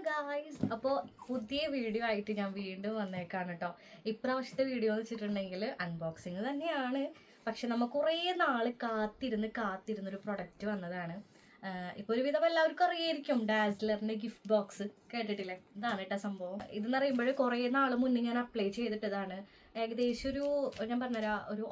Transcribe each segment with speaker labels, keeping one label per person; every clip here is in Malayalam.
Speaker 1: ഗായ്സ്, അപ്പോൾ പുതിയ വീഡിയോ ആയിട്ട് ഞാൻ വീണ്ടും വന്നേക്കാണ് കേട്ടോ. ഇപ്രാവശ്യത്തെ വീഡിയോ എന്ന് വെച്ചിട്ടുണ്ടെങ്കിൽ അൺബോക്സിങ് തന്നെയാണ്. പക്ഷെ നമ്മൾ കുറേ നാൾ കാത്തിരുന്നൊരു പ്രൊഡക്റ്റ് വന്നതാണ്. ഇപ്പോൾ ഒരുവിധം എല്ലാവർക്കും അറിയായിരിക്കും, ഡാസ്ലറിൻ്റെ ഗിഫ്റ്റ് ബോക്സ് കേട്ടിട്ടില്ലേ? ഇതാണ് കേട്ടോ സംഭവം. ഇതെന്ന് പറയുമ്പോൾ കുറേ നാൾ മുന്നേ ഞാൻ അപ്ലൈ ചെയ്തിട്ടതാണ്. ഏകദേശം ഞാൻ പറഞ്ഞുതരാം, ഒരു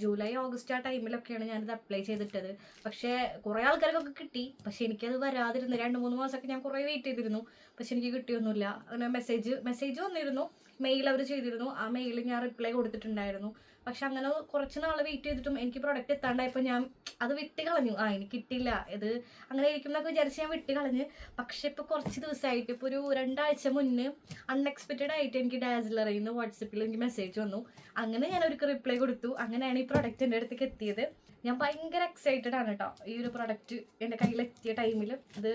Speaker 1: ജൂലൈ ഓഗസ്റ്റ് ആ ടൈമിലൊക്കെയാണ് ഞാനിത് അപ്ലൈ ചെയ്തിട്ടത്. പക്ഷേ കുറേ ആൾക്കാർക്കൊക്കെ കിട്ടി. പക്ഷെ എനിക്കത് വരാതിരുന്നു. 2-3 മാസമൊക്കെ ഞാൻ കുറേ വെയിറ്റ് ചെയ്തിരുന്നു. പക്ഷെ എനിക്ക് കിട്ടിയൊന്നുമില്ല. അങ്ങനെ മെസ്സേജ് വന്നിരുന്നു, മെയിൽ അവർ ചെയ്തിരുന്നു. ആ മെയിൽ ഞാൻ റിപ്ലൈ കൊടുത്തിട്ടുണ്ടായിരുന്നു. പക്ഷെ അങ്ങനെ കുറച്ച് നാൾ വെയിറ്റ് ചെയ്തിട്ടും എനിക്ക് പ്രൊഡക്റ്റ് എത്താണ്ടായപ്പോൾ ഞാൻ അത് വിട്ട് കളഞ്ഞു. എനിക്ക് കിട്ടില്ല, ഇത് അങ്ങനെ ഇരിക്കും എന്നൊക്കെ വിചാരിച്ച് ഞാൻ വിട്ട് കളഞ്ഞ്. പക്ഷെ ഇപ്പോൾ കുറച്ച് ദിവസമായിട്ട്, ഇപ്പോൾ ഒരു 2 ആഴ്ച മുന്നേ അൺഎക്സ്പെക്റ്റഡ് ആയിട്ട് എനിക്ക് ഡാസ്ലറിൽ നിന്ന് വാട്സപ്പിൽ എനിക്ക് മെസ്സേജ് വന്നു. അങ്ങനെ ഞാൻ അവർക്ക് റിപ്ലൈ കൊടുത്തു. അങ്ങനെയാണ് ഈ പ്രൊഡക്റ്റ് എൻ്റെ അടുത്തേക്ക് എത്തിയത്. ഞാൻ ഭയങ്കര എക്സൈറ്റഡ് ആണ് കേട്ടോ. ഈ ഒരു പ്രൊഡക്റ്റ് എൻ്റെ കയ്യിലെത്തിയ ടൈമിൽ ഇത്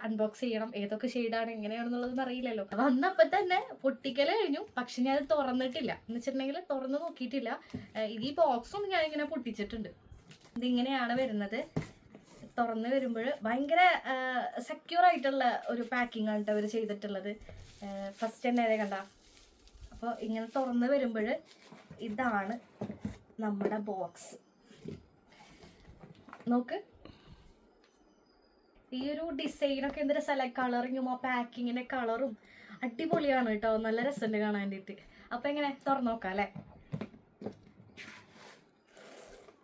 Speaker 1: അൺബോക്സ് ചെയ്യണം. ഏതൊക്കെ ഷെയ്ഡാണ് എങ്ങനെയാണെന്നുള്ളതൊന്നും അറിയില്ലല്ലോ. വന്നപ്പോൾ തന്നെ പൊട്ടിക്കൽ കഴിഞ്ഞു. പക്ഷെ ഞാൻ അത് തുറന്നിട്ടില്ല. എന്ന് വെച്ചിട്ടുണ്ടെങ്കിൽ തുറന്ന് നോക്കിയിട്ടില്ല. ഈ ബോക്സും ഞാനിങ്ങനെ പൊട്ടിച്ചിട്ടുണ്ട്. ഇതിങ്ങനെയാണ് വരുന്നത്. തുറന്ന് വരുമ്പോൾ ഭയങ്കര സെക്യൂർ ആയിട്ടുള്ള ഒരു പാക്കിംഗ് ആണ് അവർ ചെയ്തിട്ടുള്ളത്. ഫസ്റ്റ് തന്നെ കണ്ട. അപ്പോൾ ഇങ്ങനെ തുറന്ന് വരുമ്പോൾ ഇതാണ് നമ്മുടെ ബോക്സ്. നോക്ക്, ഈ ഒരു ഡിസൈനൊക്കെ എന്തൊരു കളറിങ്ങും ആ പാക്കിങ്ങിൻ്റെ കളറും അടിപൊളിയാണ് കേട്ടോ. നല്ല രസമുണ്ട് കാണാൻ വേണ്ടിയിട്ട്. അപ്പം എങ്ങനെ തുറന്നു നോക്കാം അല്ലേ?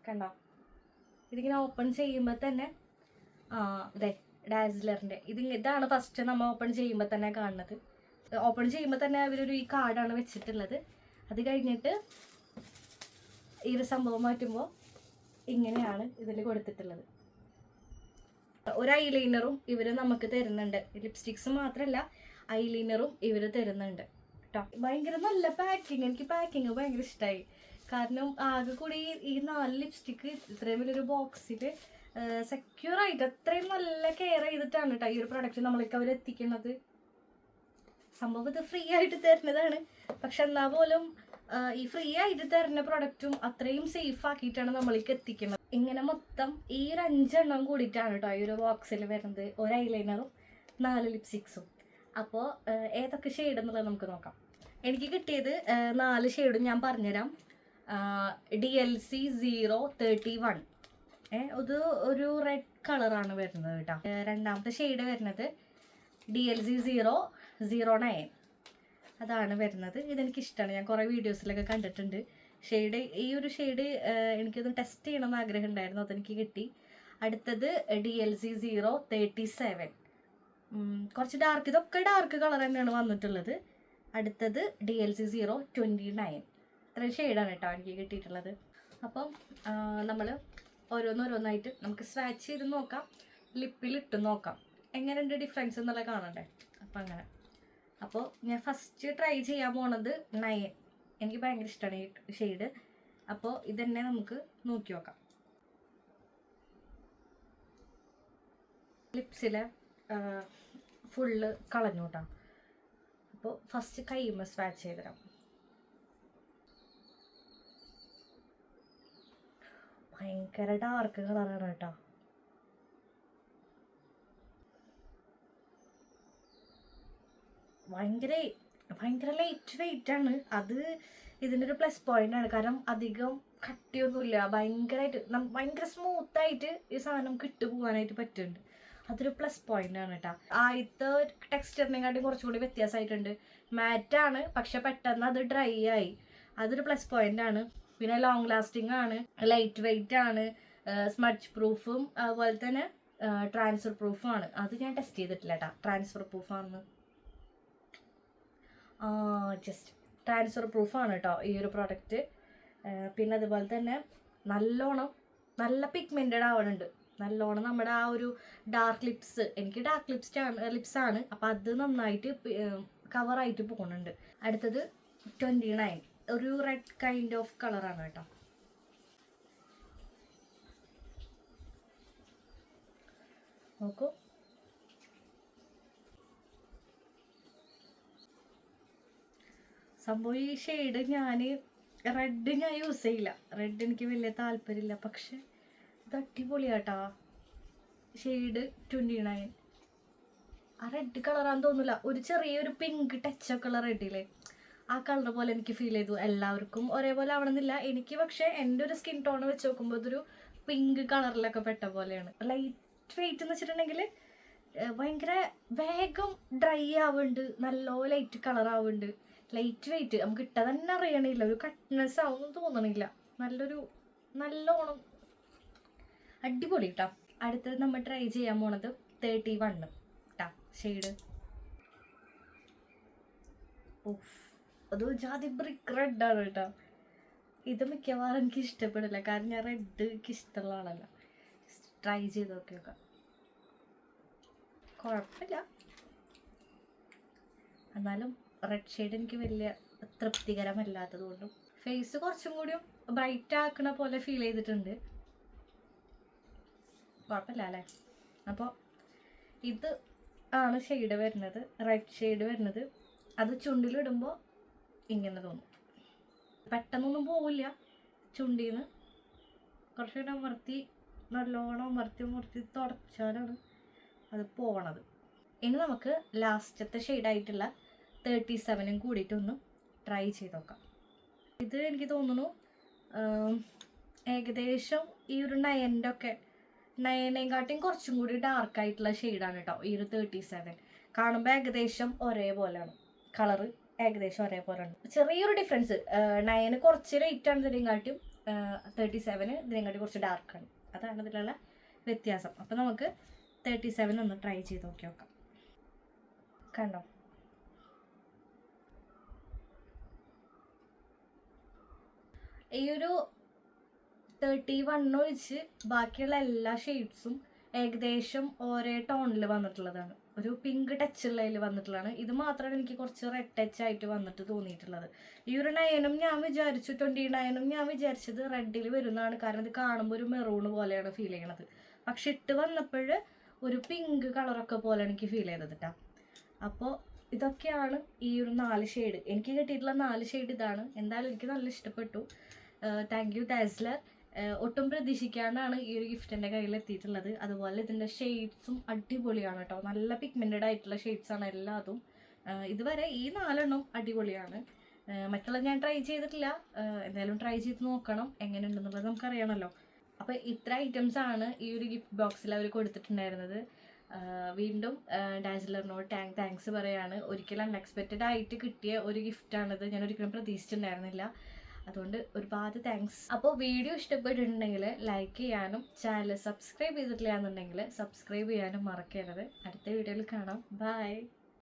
Speaker 1: കണ്ടോ, ഇതിങ്ങനെ ഓപ്പൺ ചെയ്യുമ്പോൾ തന്നെ അതെ ഡാസ്ലറിൻ്റെ ഇതാണ് ഫസ്റ്റ് നമ്മൾ ഓപ്പൺ ചെയ്യുമ്പോൾ തന്നെ കാണുന്നത്. ഓപ്പൺ ചെയ്യുമ്പോൾ തന്നെ അവരൊരു ഈ കാർഡാണ് വെച്ചിട്ടുള്ളത്. അത് കഴിഞ്ഞിട്ട് ഈ ഒരു സംഭവം മാറ്റുമ്പോൾ ഇങ്ങനെയാണ് ഇതിൽ കൊടുത്തിട്ടുള്ളത്. ഒരു ഐലൈനറും ഇവർ നമുക്ക് തരുന്നുണ്ട്. ലിപ്സ്റ്റിക്സ് മാത്രമല്ല, ഐലൈനറും ഇവർ തരുന്നുണ്ട് കേട്ടോ. ഭയങ്കര നല്ല പാക്കിങ്. എനിക്ക് പാക്കിങ് ഭയങ്കര ഇഷ്ടമായി. കാരണം ആകെ കൂടി ഈ 4 ലിപ്സ്റ്റിക്ക് ഇത്രയും വലിയൊരു ബോക്സിൽ സെക്യൂറായിട്ട് അത്രയും നല്ല കെയർ ചെയ്തിട്ടാണ് കേട്ടോ ഈ ഒരു പ്രൊഡക്റ്റ് നമ്മൾക്ക് അവർ എത്തിക്കുന്നത്. സംഭവം ഇത് ഫ്രീ ആയിട്ട് തരുന്നതാണ്. പക്ഷെ എന്നാൽ പോലും ഈ ഫ്രീ ആയിട്ട് തരുന്ന പ്രൊഡക്റ്റും അത്രയും സേഫ് ആക്കിയിട്ടാണ് നമ്മൾക്ക് എത്തിക്കുന്നത്. ഇങ്ങനെ മൊത്തം ഈ ഒരു 5 എണ്ണം കൂടിയിട്ടാണ് കേട്ടോ ഈ ഒരു ബോക്സിൽ വരുന്നത്. ഒരു ഐലൈനറും 4 ലിപ്സ്റ്റിക്സും. അപ്പോൾ ഏതൊക്കെ ഷെയ്ഡ് എന്നുള്ളത് നമുക്ക് നോക്കാം. എനിക്ക് കിട്ടിയത് 4 ഷെയ്ഡും ഞാൻ പറഞ്ഞുതരാം. DLC 031 ഇത് ഒരു റെഡ് കളറാണ് വരുന്നത് കേട്ടോ. രണ്ടാമത്തെ ഷെയ്ഡ് വരുന്നത് DLC 009 അതാണ് വരുന്നത്. ഇതെനിക്കിഷ്ടമാണ്, ഞാൻ കുറേ വീഡിയോസിലൊക്കെ കണ്ടിട്ടുണ്ട്. ഈ ഒരു ഷെയ്ഡ് എനിക്കൊന്ന് ടെസ്റ്റ് ചെയ്യണമെന്ന് ആഗ്രഹം ഉണ്ടായിരുന്നു, അതെനിക്ക് കിട്ടി. അടുത്തത് DLC 037 കുറച്ച് ഡാർക്ക്, ഇതൊക്കെ ഡാർക്ക് കളർ തന്നെയാണ് വന്നിട്ടുള്ളത്. അടുത്തത് DLC 029 ഇത്രയും ഷെയ്ഡാണ് കേട്ടോ എനിക്ക് കിട്ടിയിട്ടുള്ളത്. അപ്പം നമ്മൾ ഓരോന്നോരോന്നായിട്ട് നമുക്ക് സ്വാച്ച് ചെയ്ത് നോക്കാം, ലിപ്പിലിട്ട് നോക്കാം എങ്ങനെയുണ്ട് ഡിഫറൻസ് എന്നുള്ളത് കാണണ്ടേ. അപ്പം അങ്ങനെ. അപ്പോൾ ഞാൻ ഫസ്റ്റ് ട്രൈ ചെയ്യാൻ പോണത് 9. എനിക്ക് ഭയങ്കര ഇഷ്ടമാണ് ഈ ഷെയ്ഡ്. അപ്പോൾ ഇതന്നെ നമുക്ക് നോക്കി നോക്കാം. ലിപ്സിലെ ഫുള്ള് കളഞ്ഞു കേട്ടോ. അപ്പോൾ ഫസ്റ്റ് കൈമ സ്വാച്ച് ചെയ്തുതരാം. ഭയങ്കര ഡാർക്ക് കളറാണ് കേട്ടോ. ഭയങ്കര ലൈറ്റ് വെയിറ്റ് ആണ്. അത് ഇതിൻ്റെ ഒരു പ്ലസ് പോയിന്റ് ആണ്. കാരണം അധികം കട്ടിയൊന്നുമില്ല. ഭയങ്കര സ്മൂത്തായിട്ട് ഈ സാധനം പോകാനായിട്ട് പറ്റുന്നുണ്ട്. അതൊരു പ്ലസ് പോയിന്റ് ആണ് കേട്ടോ. ആദ്യത്തെ ടെക്സ്ചറിനെക്കാട്ടും കുറച്ചുകൂടി വ്യത്യാസമായിട്ടുണ്ട്. മാറ്റാണ്, പക്ഷെ പെട്ടെന്ന് അത് ഡ്രൈ ആയി. അതൊരു പ്ലസ് പോയിന്റ് ആണ്. പിന്നെ ലോങ് ലാസ്റ്റിംഗ് ആണ്, ലൈറ്റ് വെയിറ്റ് ആണ്, സ്മഡ്ജ് പ്രൂഫും അതുപോലെ തന്നെ ട്രാൻസ്ഫർ പ്രൂഫും ആണ്. അത് ഞാൻ ടെസ്റ്റ് ചെയ്തിട്ടില്ല കേട്ടോ. ട്രാൻസ്ഫർ പ്രൂഫാണെന്ന് ജസ്റ്റ് ട്രാൻസ്ഫർ പ്രൂഫാണ് കേട്ടോ ഈ ഒരു പ്രോഡക്റ്റ്. പിന്നെ അതുപോലെ തന്നെ നല്ല പിഗ്മെൻറ്റഡ് ആവണുണ്ട്. നല്ലോണം നമ്മുടെ ആ ഒരു ഡാർക്ക് ലിപ്സ്, എനിക്ക് ഡാർക്ക് ലിപ്സാണ്. അപ്പോൾ അത് നന്നായിട്ട് കവറായിട്ട് പോകുന്നുണ്ട്. അടുത്തത് 29 ഒരു റെഡ് കൈൻഡ് ഓഫ് കളറാണ് കേട്ടോ. നോക്കൂ, സംഭവം ഈ ഷെയ്ഡ് റെഡ് ഞാൻ യൂസ് ചെയ്യില്ല. റെഡ് എനിക്ക് വലിയ താല്പര്യമില്ല. പക്ഷെ ഇത് അടിപൊളിയാട്ടോ ഷെയ്ഡ് 29. ആ റെഡ് കളറാന്ന് തോന്നില്ല, ഒരു ചെറിയൊരു പിങ്ക് ടച്ചൊക്കെ ഉള്ള റെഡില്ലേ, ആ കളർ പോലെ എനിക്ക് ഫീൽ ചെയ്തു. എല്ലാവർക്കും ഒരേപോലെ ആവണമെന്നില്ല, എനിക്ക് പക്ഷേ എൻ്റെ ഒരു സ്കിൻ ടോൺ വെച്ച് നോക്കുമ്പോൾ ഇതൊരു പിങ്ക് കളറിലൊക്കെ പെട്ട പോലെയാണ്. ലൈറ്റ് വെയിറ്റ് എന്ന് വെച്ചിട്ടുണ്ടെങ്കിൽ ഭയങ്കര വേഗം ഡ്രൈ ആവുന്നുണ്ട്, നല്ല ലൈറ്റ് കളർ ആവുന്നുണ്ട്. ലൈറ്റ് വെയിറ്റ്, നമുക്ക് ഇട്ടാൽ തന്നെ അറിയണില്ല, ഒരു കട്ട്നെസ് ആവുമെന്ന് തോന്നണില്ല. നല്ലോണം അടിപൊളി കേട്ടോ. അടുത്തത് നമ്മൾ ട്രൈ ചെയ്യാൻ പോണത് 31 കേട്ടോ ഷെയ്ഡ്. ഓഫ്, അത് ജാതി ബ്രിക്ക് റെഡാണ് കേട്ടോ. ഇത് മിക്കവാറും എനിക്ക് ഇഷ്ടപ്പെടില്ല, കാരണം ഞാൻ റെഡ് എനിക്ക് ഇഷ്ടമുള്ള ആളല്ല. ട്രൈ ചെയ്ത് നോക്കാം, കുഴപ്പമില്ല. എന്നാലും റെഡ് ഷെയ്ഡ് എനിക്ക് വലിയ തൃപ്തികരമല്ലാത്തത് കൊണ്ടും ഫേസ് കുറച്ചും കൂടിയും ബ്രൈറ്റ് ആക്കണ പോലെ ഫീൽ ചെയ്തിട്ടുണ്ട്. കുഴപ്പമില്ല അല്ലേ. അപ്പോൾ ഇത് ആണ് ഷെയ്ഡ് വരുന്നത്, റെഡ് ഷെയ്ഡ് വരുന്നത്. അത് ചുണ്ടിലിടുമ്പോൾ ഇങ്ങനെ തോന്നും, പെട്ടെന്നൊന്നും പോവില്ല. ചുണ്ടിന്ന് കുറച്ചുകൂടെ അമർത്തി, നല്ലോണം അമർത്തി തുടച്ചാലാണ് അത് പോണത്. ഇനി നമുക്ക് ലാസ്റ്റത്തെ ഷെയ്ഡായിട്ടുള്ള 37 കൂടിയിട്ടൊന്ന് ട്രൈ ചെയ്ത് നോക്കാം. ഇത് എനിക്ക് തോന്നുന്നു ഏകദേശം ഈ ഒരു 9-നെക്കാട്ടിയും കുറച്ചും കൂടി ഡാർക്കായിട്ടുള്ള ഷെയ്ഡാണ് കേട്ടോ ഈ ഒരു 37. കാണുമ്പോൾ ഏകദേശം ഒരേപോലെയാണ്, കളറ് ഏകദേശം ഒരേപോലെയാണ്. ചെറിയൊരു ഡിഫറൻസ്, 9 കുറച്ച് ലൈറ്റാണ് ഇതിനെക്കാട്ടും, 37 ഇതിനെക്കാട്ടി കുറച്ച് ഡാർക്കാണ്. അതാണ് ഇതിലുള്ള വ്യത്യാസം. അപ്പം നമുക്ക് 37 ഒന്ന് ട്രൈ ചെയ്ത് നോക്കാം. കണ്ടോ, ഈ ഒരു 31 ഒഴിച്ച് ബാക്കിയുള്ള എല്ലാ ഷെയ്ഡ്സും ഏകദേശം ഒരേ ടോണിൽ വന്നിട്ടുള്ളതാണ്, ഒരു പിങ്ക് ടച്ചുള്ളതിൽ വന്നിട്ടുള്ളതാണ്. ഇത് മാത്രമാണ് എനിക്ക് കുറച്ച് റെഡ് ടച്ച് ആയിട്ട് വന്നിട്ട് തോന്നിയിട്ടുള്ളത്. ഈ ഒരു 9-ഉം ഞാൻ വിചാരിച്ചു, 29-ഉം ഞാൻ വിചാരിച്ചത് റെഡിൽ വരുന്നതാണ്, കാരണം ഇത് കാണുമ്പോൾ ഒരു മെറൂൺ പോലെയാണ് ഫീൽ ചെയ്യണത്. പക്ഷെ ഇട്ട് വന്നപ്പോൾ ഒരു പിങ്ക് കളറൊക്കെ പോലെയാണ് എനിക്ക് ഫീൽ ചെയ്തത് കേട്ടോ. അപ്പോൾ ഇതൊക്കെയാണ് ഈ ഒരു 4 ഷെയ്ഡ്. എനിക്ക് കിട്ടിയിട്ടുള്ള 4 ഷെയ്ഡ് ഇതാണ്. എന്തായാലും എനിക്ക് നല്ല ഇഷ്ടപ്പെട്ടു. Thank you dazzler. ഒട്ടും പ്രതീക്ഷിക്കാണ്ടാണ് ഈ ഒരു ഗിഫ്റ്റ് എൻ്റെ കയ്യിൽ എത്തിയിട്ടുള്ളത്. അതുപോലെ ഇതിൻ്റെ ഷെയ്ഡ്സും അടിപൊളിയാണ് കേട്ടോ, നല്ല പിഗ്മെൻറ്റഡ് ആയിട്ടുള്ള ഷെയ്ഡ്സാണ് എല്ലാതും. ഇതുവരെ ഈ 4 അടിപൊളിയാണ്. മറ്റുള്ളത് ഞാൻ ട്രൈ ചെയ്തിട്ടില്ല, എന്തായാലും ട്രൈ ചെയ്ത് നോക്കണം എങ്ങനെയുണ്ടെന്നുള്ളത് നമുക്കറിയണമല്ലോ. അപ്പോൾ ഇത്ര ഐറ്റംസാണ് ഈ ഒരു ഗിഫ്റ്റ് ബോക്സിൽ അവർ കൊടുത്തിട്ടുണ്ടായിരുന്നത്. വീണ്ടും ഡാസ്ലറിനോട് താങ്ക്സ് പറയാണ്. ഒരിക്കലും അൺഎക്സ്പെക്റ്റഡ് ആയിട്ട് കിട്ടിയ ഒരു ഗിഫ്റ്റാണിത്, ഞാൻ ഒരിക്കലും പ്രതീക്ഷിച്ചിട്ടുണ്ടായിരുന്നില്ല. അതുകൊണ്ട് ഒരുപാട് താങ്ക്സ്. അപ്പോൾ വീഡിയോ ഇഷ്ടപ്പെട്ടിട്ടുണ്ടെങ്കിൽ ലൈക്ക് ചെയ്യാനും ചാനൽ സബ്സ്ക്രൈബ് ചെയ്തിട്ടില്ല എന്നുണ്ടെങ്കിൽ സബ്സ്ക്രൈബ് ചെയ്യാനും മറക്കരുത്. അടുത്ത വീഡിയോയിൽ കാണാം. ബൈ.